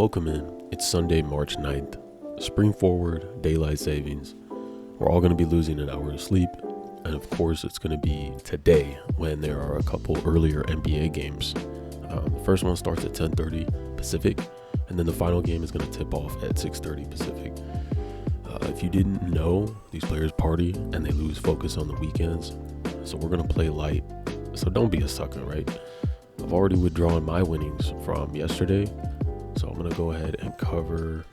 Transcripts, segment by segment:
Welcome in. It's Sunday, March 9th. Spring forward, daylight savings. We're all going to be losing an hour of sleep. And of course, it's going to be today when there are a couple earlier NBA games. The first one starts at 10:30 Pacific, and then the final game is going to tip off at 6:30 Pacific. If you didn't know, these players party and they lose focus on the weekends. So we're going to play light. So don't be a sucker, right? I've already withdrawn my winnings from yesterday. So I'm going to go ahead and cover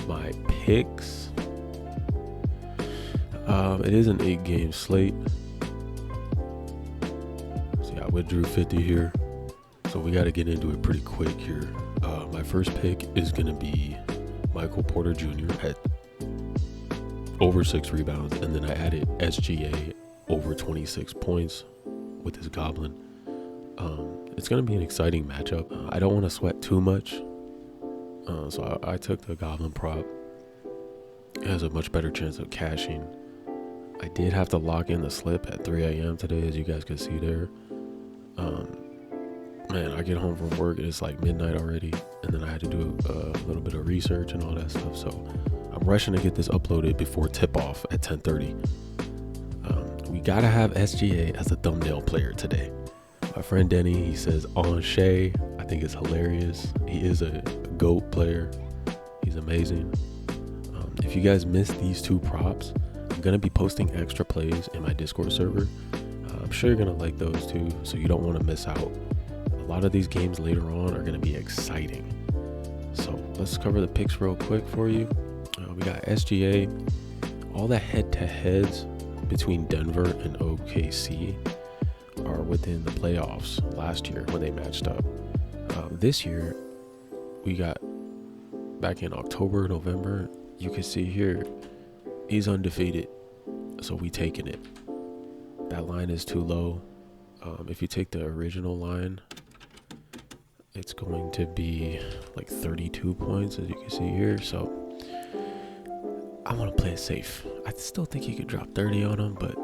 my picks. It is an 8-game slate. See, I withdrew 50 here. So we got to get into it pretty quick here. My first pick is going to be Michael Porter Jr. at over 6 rebounds. And then I added SGA over 26 points with his Goblin. It's going to be an exciting matchup. I don't want to sweat too much. So I took the Goblin prop. It has a much better chance of cashing. I did have to lock in the slip at 3 a.m. today, as you guys can see there. Man, I get home from work and it's like midnight already. And then I had to do a little bit of research and all that stuff. So I'm rushing to get this uploaded before tip-off at 10:30. We got to have SGA as a thumbnail player today. My friend Denny, he says on Shea. I think it's hilarious. He is a GOAT player. He's amazing. If you guys missed these two props, I'm going to be posting extra plays in my Discord server. I'm sure you're going to like those too, so you don't want to miss out. A lot of these games later on are going to be exciting. So let's cover the picks real quick for you. We got SGA. All the head-to-heads between Denver and OKC are within the playoffs last year when they matched up. This year, we got back in October, November. You can see here, he's undefeated. So we taking it. That line is too low. If you take the original line, it's going to be like 32 points, as you can see here. So I want to play it safe. I still think he could drop 30 on him, but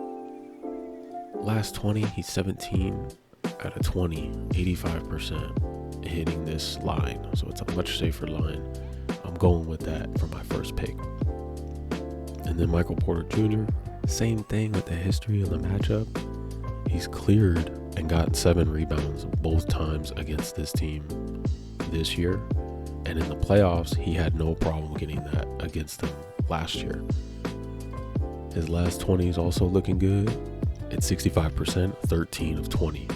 last 20, he's 17 out of 20, 85% hitting this line. So it's a much safer line. I'm going with that for my first pick. And then Michael Porter Jr., same thing with the history of the matchup. He's cleared and gotten 7 rebounds both times against this team this year. And in the playoffs, he had no problem getting that against them last year. His last 20 is also looking good. It's 65%, 13 of 20.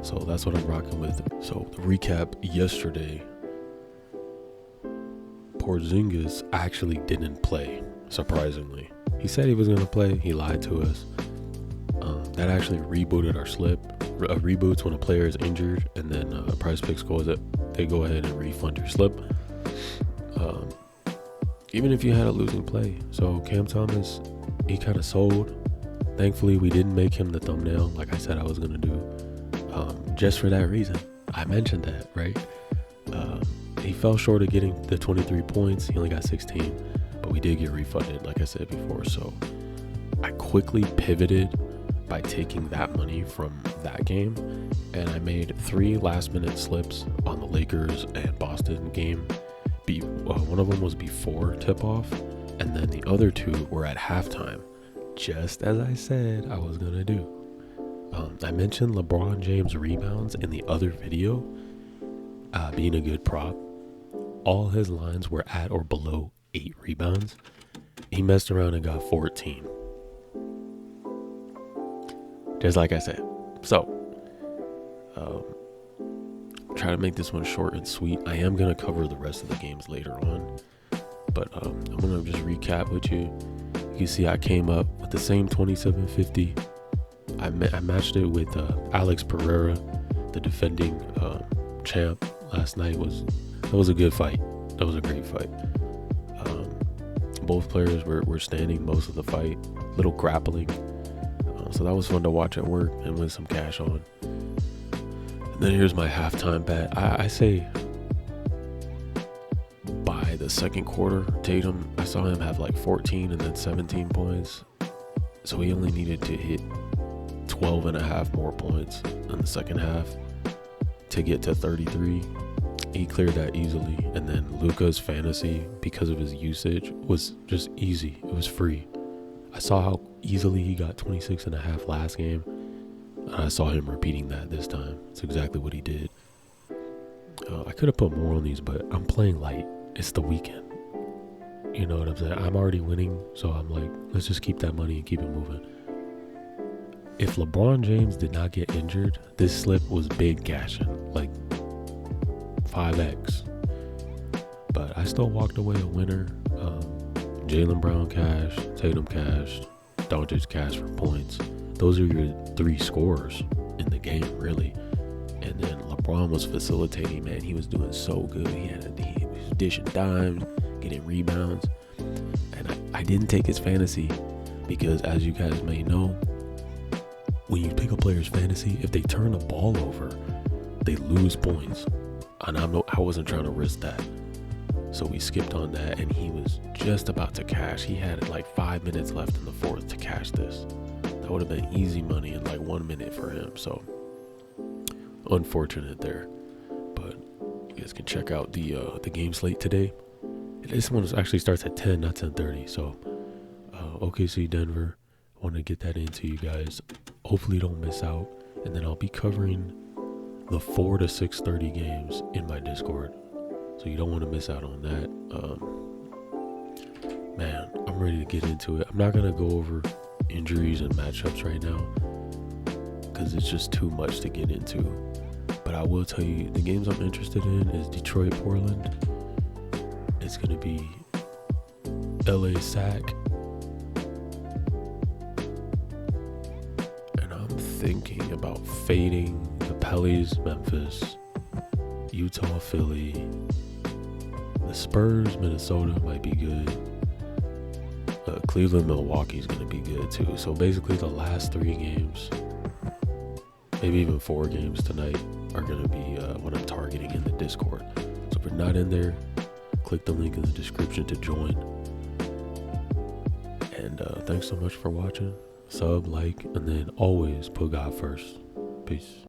So that's what I'm rocking with. So the recap yesterday, Porzingis actually didn't play, surprisingly. He said he was going to play. He lied to us. That actually rebooted our slip. Reboots when a player is injured, and then PrizePicks they go ahead and refund your slip. Even if you had a losing play. So Cam Thomas, he kind of sold. Thankfully, we didn't make him the thumbnail like I said I was going to do. Just for that reason. I mentioned that, right? He fell short of getting the 23 points. He only got 16, but we did get refunded, like I said before. So I quickly pivoted by taking that money from that game, and I made 3 last-minute slips on the Lakers and Boston game. One of them was before tip-off, and then the other 2 were at halftime, just as I said I was going to do. I mentioned LeBron James rebounds in the other video, being a good prop. All his lines were at or below 8 rebounds. He messed around and got 14. Just like I said. So, try to make this one short and sweet. I am going to cover the rest of the games later on. But I'm going to just recap with you. You see I came up with the same 2750. I matched it with Alex Pereira, the defending champ last night. That was a good fight. That was a great fight. Both players were standing most of the fight. Little grappling. So that was fun to watch at work and win some cash on. And then here's my halftime bet. I say by the second quarter, Tatum, I saw him have like 14 and then 17 points. So he only needed to hit 12 and a half more points in the second half to get to 33. He cleared that easily. And then Luka's fantasy, because of his usage, was just easy. It was free. I saw how easily he got 26.5 last game. And I saw him repeating that this time. It's exactly what he did. I could have put more on these, but I'm playing light. It's the weekend. You know what I'm saying? I'm already winning, so I'm like, let's just keep that money and keep it moving. If LeBron James did not get injured, this slip was big cashing, like 5x. But I still walked away a winner. Jaylen Brown cashed, Tatum cashed, Doncic cashed for points. Those are your 3 scorers in the game, really. And then LeBron was facilitating, man. He was doing so good. He was dishing dimes, getting rebounds. And I didn't take his fantasy because, as you guys may know, when you pick a player's fantasy, if they turn the ball over, they lose points. And I wasn't trying to risk that. So we skipped on that, and he was just about to cash. He had like 5 minutes left in the fourth to cash this. That would have been easy money in like 1 minute for him. So unfortunate there. But you guys can check out the game slate today. This one actually starts at 10, not 10:30. So OKC Denver. I want to get that into you guys. Hopefully don't miss out. And then I'll be covering the 4 to 6:30 games in my Discord. So you don't want to miss out on that. Man, I'm ready to get into it. I'm not going to go over injuries and matchups right now because it's just too much to get into. But I will tell you, the games I'm interested in is Detroit, Portland. It's going to be LA Sac. And I'm thinking about fading the Pellies, Memphis, Utah, Philly. The Spurs, Minnesota might be good. Cleveland, Milwaukee is going to be good too. So basically the last 3 games, maybe even 4 games tonight, are going to be what I'm targeting in the Discord. So if you're not in there, click the link in the description to join. And thanks so much for watching. Sub, like, and then always put God first. Peace.